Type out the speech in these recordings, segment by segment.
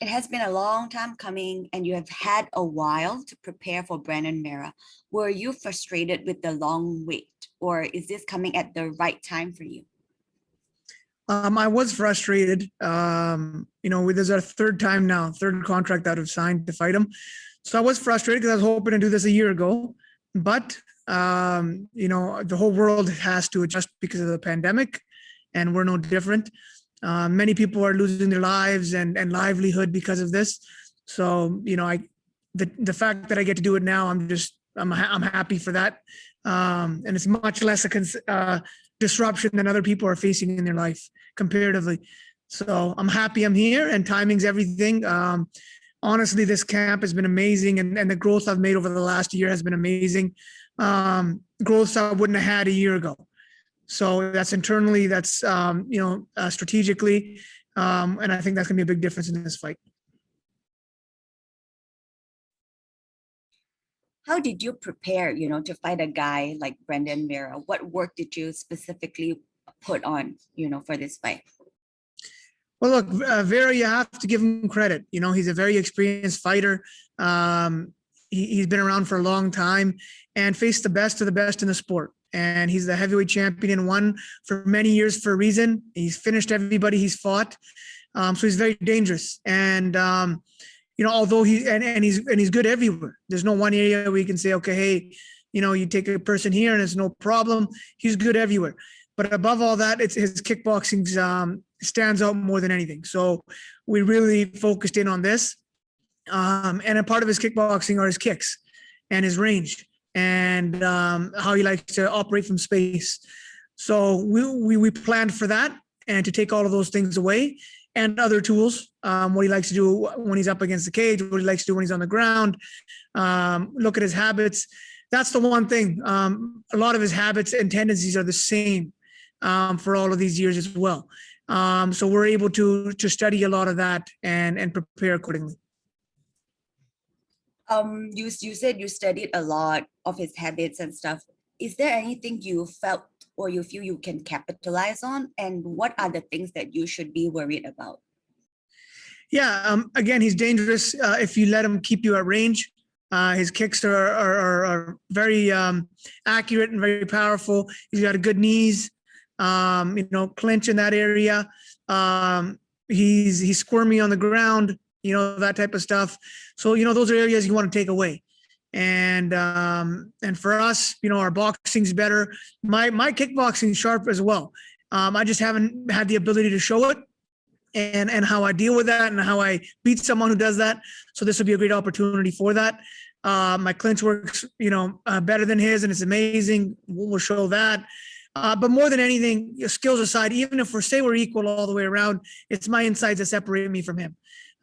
It has been a long time coming, and you have had a while to prepare for Brandon Vera. Were you frustrated with the long wait, or is this coming at the right time for you? I was frustrated. This is our third time now, third contract that I've signed to fight him. So I was frustrated because I was hoping to do this a year ago, but the whole world has to adjust because of the pandemic, and we're no different. Many people are losing their lives and livelihood because of this. So the fact that I get to do it now, I'm happy for that, and it's much less a disruption than other people are facing in their life comparatively. So I'm happy I'm here, and timing's everything. Honestly, this camp has been amazing, and the growth I've made over the last year has been amazing. Growth I wouldn't have had a year ago. So that's internally, that's strategically, and I think that's gonna be a big difference in this fight. How did you prepare, to fight a guy like Brandon Vera? What work did you specifically put on, for this fight? Well, look, Vera, you have to give him credit. He's a very experienced fighter. He's been around for a long time and faced the best of the best in the sport. And he's the heavyweight champion and won for many years for a reason. He's finished everybody he's fought. So he's very dangerous. And although he's good everywhere. There's no one area where you can say, okay, hey, you take a person here and it's no problem. He's good everywhere. But above all that, it's his kickboxing stands out more than anything. So we really focused in on this. And a part of his kickboxing are his kicks and his range and how he likes to operate from space. So we planned for that and to take all of those things away and other tools, what he likes to do when he's up against the cage, what he likes to do when he's on the ground, look at his habits. That's the one thing. A lot of his habits and tendencies are the same for all of these years as well. So we're able to study a lot of that and prepare accordingly. You said you studied a lot of his habits and stuff. Is there anything you felt or you feel you can capitalize on? And what are the things that you should be worried about? Yeah, again, he's dangerous if you let him keep you at range. His kicks are very accurate and very powerful. He's got a good knees, clinch in that area. He's squirmy on the ground, that type of stuff. So, those are areas you want to take away. And for us, our boxing's better. My kickboxing's sharp as well. I just haven't had the ability to show it and how I deal with that and how I beat someone who does that. So this will be a great opportunity for that. My clinch works, better than his, and it's amazing. We'll show that. But more than anything, skills aside, even if we're equal all the way around, it's my insides that separate me from him.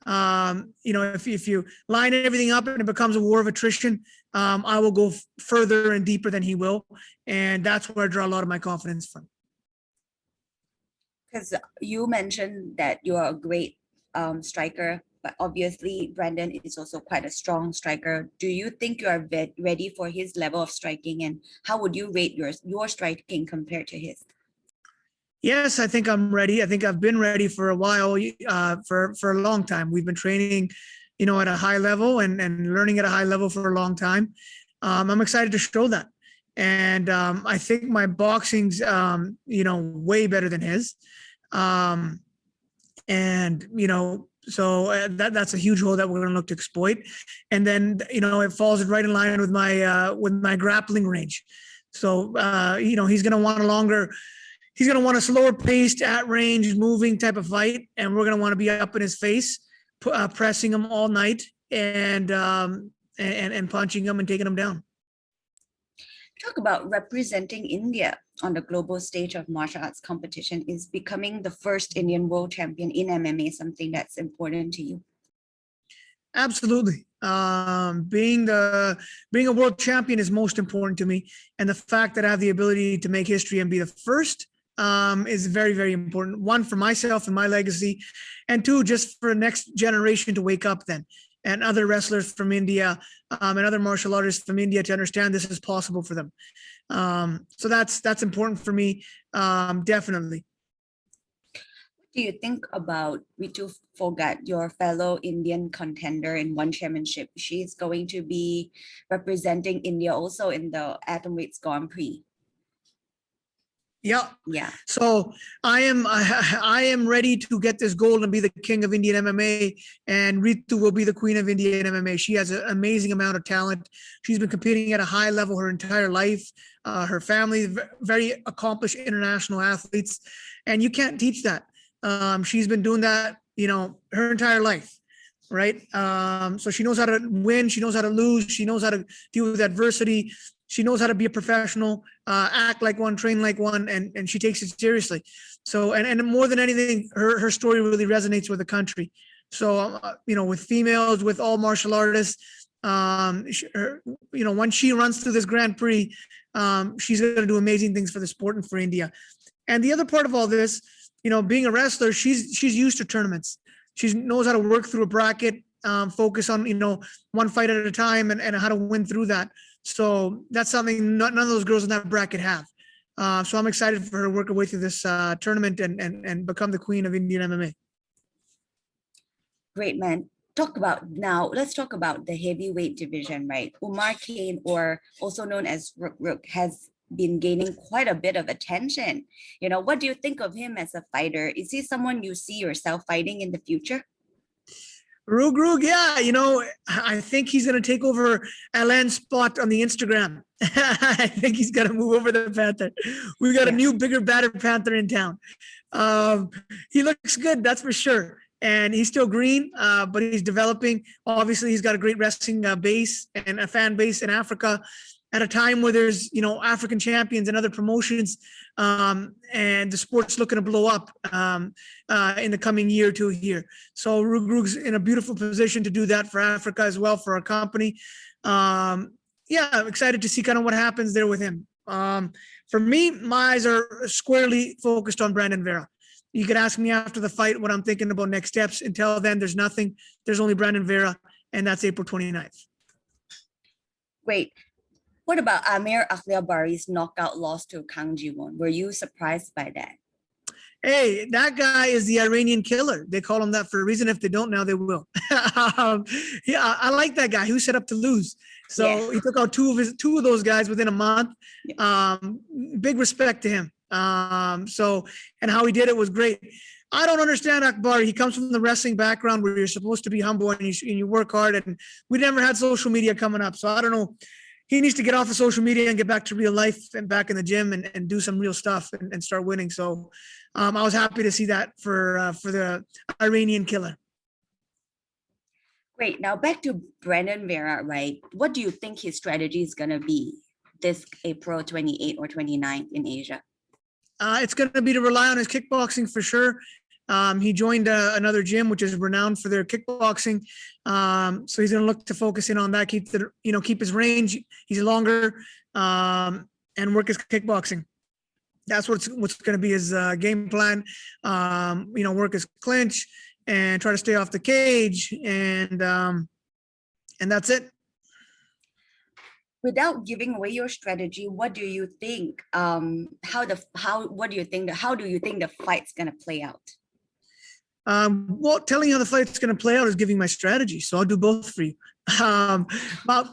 If you line everything up and it becomes a war of attrition, I will go further and deeper than he will. And that's where I draw a lot of my confidence from. Because you mentioned that you're a great striker, but obviously Brandon is also quite a strong striker. Do you think you are ready for his level of striking, and how would you rate your striking compared to his? Yes, I think I'm ready. I think I've been ready for a while, for a long time. We've been training, at a high level and learning at a high level for a long time. I'm excited to show that. And I think my boxing's, way better than his. So that's a huge hole that we're going to look to exploit. And then, it falls right in line with my grappling range. So, he's going to want a slower paced, at range, moving type of fight, and we're going to want to be up in his face, pressing him all night, and punching him and taking him down. Talk about representing India on the global stage of martial arts competition. Is becoming the first Indian world champion in MMA something that's important to you? Absolutely. Being a world champion is most important to me, and the fact that I have the ability to make history and be the first is very, very important. One, for myself and my legacy, and two, just for the next generation to wake up then, and other wrestlers from India and other martial artists from India to understand this is possible for them. So that's important for me, definitely. Do you think about Ritu Phogat, your fellow Indian contender in one championship? She's going to be representing India also in the atomweight Grand Prix. Yeah. Yeah. So I am ready to get this gold and be the king of Indian MMA, and Ritu will be the queen of Indian MMA. She has an amazing amount of talent. She's been competing at a high level her entire life. Her family, very accomplished international athletes, and you can't teach that. She's been doing that, her entire life, right? So she knows how to win. She knows how to lose. She knows how to deal with adversity. She knows how to be a professional, act like one, train like one, and she takes it seriously. So, and more than anything, her story really resonates with the country. So, with females, with all martial artists, when she runs through this Grand Prix, she's going to do amazing things for the sport and for India. And the other part of all this, being a wrestler, she's used to tournaments. She knows how to work through a bracket, focus on, one fight at a time and how to win through that. So that's something none of those girls in that bracket have. So I'm excited for her to work her way through this tournament and become the queen of Indian MMA. Great, man. Let's talk about the heavyweight division, right? Umar Kane, or also known as Rook, has been gaining quite a bit of attention. What do you think of him as a fighter? Is he someone you see yourself fighting in the future? Rug, yeah, I think he's going to take over Alan's spot on the Instagram. I think he's got to move over the Panther. We've got a new, bigger, badder Panther in town. He looks good, that's for sure. And he's still green, but he's developing. Obviously, he's got a great wrestling base and a fan base in Africa at a time where there's, African champions and other promotions, and the sport's looking to blow up in the coming year or two here. So Rug's in a beautiful position to do that for Africa as well, for our company. I'm excited to see kind of what happens there with him. For me, my eyes are squarely focused on Brandon Vera. You could ask me after the fight what I'm thinking about next steps. Until then, there's nothing. There's only Brandon Vera, and that's April 29th. Great. What about Amir Ahlbar's knockout loss to Kang Ji-won? Were you surprised by that? Hey, that guy is the Iranian killer. They call him that for a reason. If they don't now, they will. I like that guy. He was set up to lose. So he took out two of those guys within a month. Big respect to him. And how he did it was great. I don't understand Akbar. He comes from the wrestling background where you're supposed to be humble and you work hard. And we never had social media coming up. So I don't know. He needs to get off of social media and get back to real life and back in the gym and do some real stuff and start winning. So I was happy to see that for the Iranian killer. Great. Now back to Brandon Vera, right? What do you think his strategy is going to be this April 28th or 29th in Asia? It's going to be to rely on his kickboxing for sure. He joined another gym, which is renowned for their kickboxing. So he's going to look to focus in on that, keep his range. He's longer, and work his kickboxing. That's what's going to be his game plan. Work his clinch and try to stay off the cage, and that's it. Without giving away your strategy, what do you think? How do you think the fight's going to play out? Telling you how the fight's going to play out is giving my strategy. So I'll do both for you.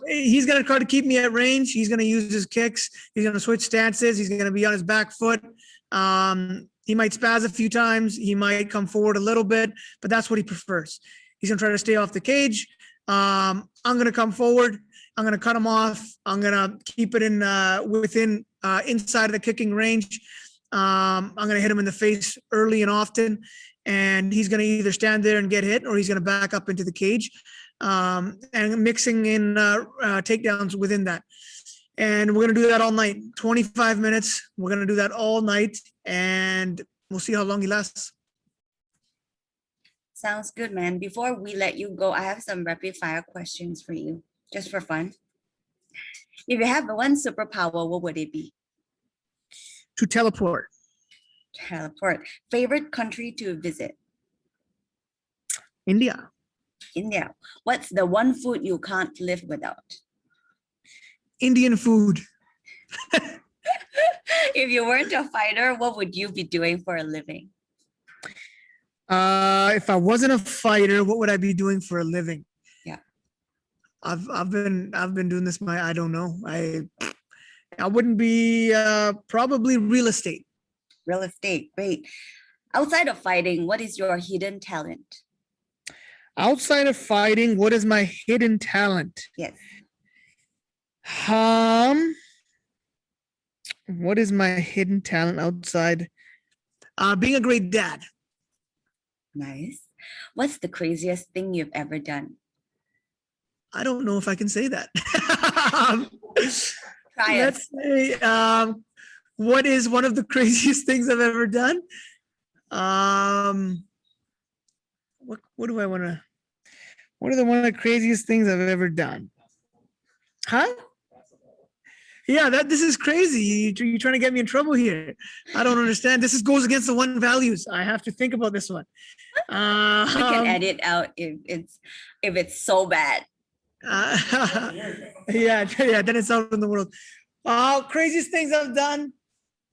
He's going to try to keep me at range. He's going to use his kicks. He's going to switch stances. He's going to be on his back foot. He might spaz a few times. He might come forward a little bit, but that's what he prefers. He's going to try to stay off the cage. I'm going to come forward. I'm going to cut him off. I'm going to keep it within inside of the kicking range. I'm going to hit him in the face early and often. And he's going to either stand there and get hit, or he's going to back up into the cage, and mixing in takedowns within that. And we're going to do that all night, 25 minutes. We're going to do that all night, and we'll see how long he lasts. Sounds good, man. Before we let you go, I have some rapid fire questions for you, just for fun. If you have one superpower, what would it be? To teleport. Teleport. Favorite country to visit? India. India. What's the one food you can't live without? Indian food. If you weren't a fighter, what would you be doing for a living? If I wasn't a fighter, what would I be doing for a living? Yeah. I've been doing this. I don't know. I wouldn't be probably real estate. Real estate, great. Outside of fighting, what is your hidden talent? Outside of fighting, what is my hidden talent? Yes. What is my hidden talent outside? Being a great dad. Nice. What's the craziest thing you've ever done? I don't know if I can say that. Try it. Let's say, what is one of the craziest things I've ever done? What do I want to? What are one of the craziest things I've ever done? Huh? Yeah, this is crazy. You're trying to get me in trouble here. I don't understand. This goes against the ONE values. I have to think about this one. You can edit out if it's so bad. Yeah, then it's out in the world. Craziest things I've done,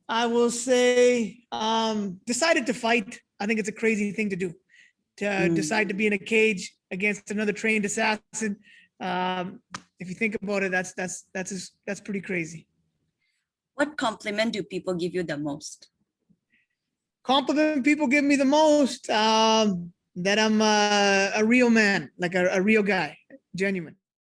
I will say, decided to fight. I think it's a crazy thing to do, to decide to be in a cage against another trained assassin. If you think about it, that's pretty crazy. What compliment do people give you the most? Compliment people give me the most, that I'm a real man, like a real guy, genuine.